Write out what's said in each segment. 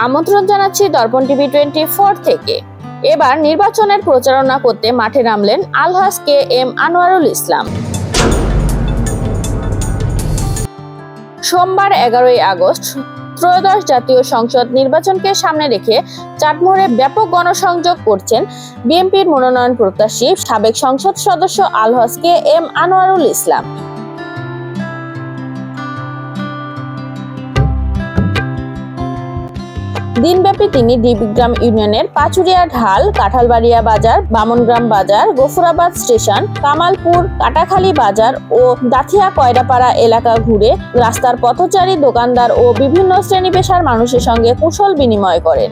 আমন্ত্রণ জানাচ্ছি দর্পণ টিভি 24 থেকে। এবার নির্বাচনের প্রচারণা করতে মাঠে নামলেন আলহাজ KM আনোয়ারুল ইসলাম। সোমবার 11 আগস্ট ত্রয়োদশ জাতীয় সংসদ নির্বাচনকে সামনে রেখে চাটমোহরে ব্যাপক গণসংযোগ করছেন বিএনপির মনোনয়ন প্রত্যাশী সাবেক সংসদ সদস্য আলহাজ KM আনোয়ারুল ইসলাম। দিনব্যাপী তিনি ডিবিগ্রাম ইউনিয়নের পাচুরিয়া ঢাল, কাঁঠালবাড়িয়া বাজার, বামনগ্রাম বাজার, গফুরাবাদ স্টেশন, কামালপুর, কাটাখালী বাজার ও দাথিয়া কয়রাপাড়া এলাকা ঘুরে রাস্তার পথচারী, দোকানদার ও বিভিন্ন শ্রেণী পেশার মানুষের সঙ্গে কুশল বিনিময় করেন।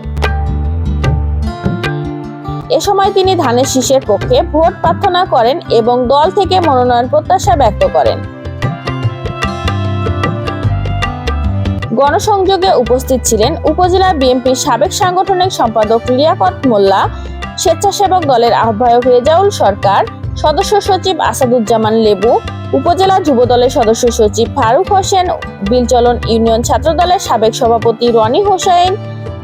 এ সময় তিনি ধানের শীষের পক্ষে ভোট প্রার্থনা করেন এবং দল থেকে মনোনয়ন প্রত্যাশা ব্যক্ত করেন। গণসংযোগে উপস্থিত ছিলেন উপজেলা বিএনপির সাবেক সাংগঠনিক সম্পাদক লিয়াকত মোল্লা, স্বেচ্ছাসেবক দলের আহ্বায়ক রেজাউল সরকার, সদস্য সচিব আসাদুজ্জামান লেবু, উপজেলা যুব দলের সদস্য সচিব ফারুক হোসেন, বিলচলন ইউনিয়ন ছাত্রদলের সাবেক সভাপতি রনি হোসেন,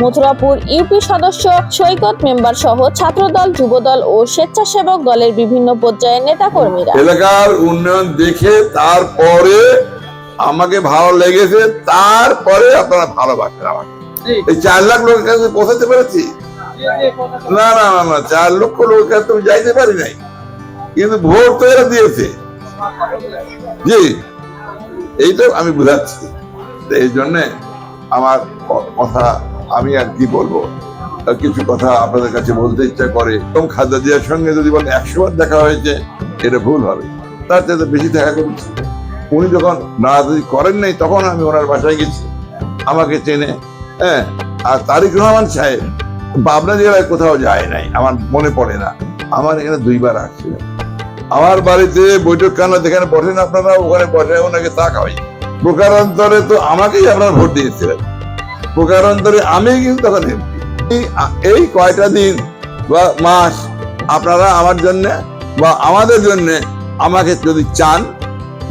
মথুরাপুর ইউপি সদস্য সৈকত মেম্বার সহ ছাত্রদল, যুবদল ও স্বেচ্ছাসেবক দলের বিভিন্ন পর্যায়ের নেতাকর্মীরা। এলাকার উন্নয়ন দেখে তারপরে আমাকে ভালো লেগেছে, তারপরে আপনারা ভালোবাসেন আমাকে। এই 4 লাখ লোকের কাছে পৌঁছাতে পেরেছি? না না না না, 4 লক্ষ লোকের কাছে তুমি যাইতে পারি নাই, কিন্তু ভোট তো এরা দিয়েছে। জি, এইটা আমি বুঝাচ্ছি। এই জন্য আমার কথা, আমি আর কি বলবো, কিছু কথা আপনাদের কাছে বলতে ইচ্ছা করে। এবং খালেদা জিয়ার সঙ্গে যদি বলেন 100 বার দেখা হয়েছে, এটা ভুল হবে। তার চাইতে বেশি দেখা করেছি। উনি যখন নারাজি করেন নাই, তখন আমি ওনার বাসায় গেছি, আমাকে চেনে। হ্যাঁ, আর তারিক রহমান সাহেব পাবনা জেলায় কোথাও যায় নাই, আমার মনে পড়ে না। আমার এখানে 2 বার আসছিলেন। আমার বাড়িতে বৈঠক খানা যেখানে বসেন আপনারা, ওখানে বসে ওনাকে চা খাওয়াই। প্রকারান্তরে তো আমাকেই আপনারা ভোট দিয়েছিলেন। প্রকারান্তরে আমি কিন্তু তখন এমপি। এই কয়টা দিন বা মাস আপনারা আমার জন্য বা আমাদের জন্য আমাকে যদি চান,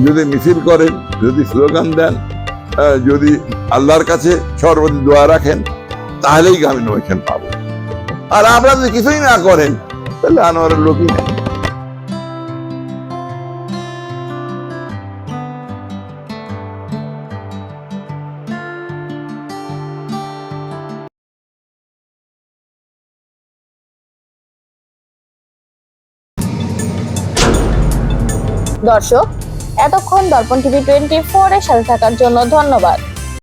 যদি মিছিল করেন, যদি স্লোগান দেন, যদি আল্লাহর কাছে সর্বদা দোয়া রাখেন, তাহলেই আমি নমিনেশন পাবো। আর আপনারা যদি কিছুই না করেন, তাহলে আনোয়ারের লোকই নেই। দর্শক, এতক্ষণ দর্পণ টিভি 24 এর সাথে থাকার জন্য ধন্যবাদ।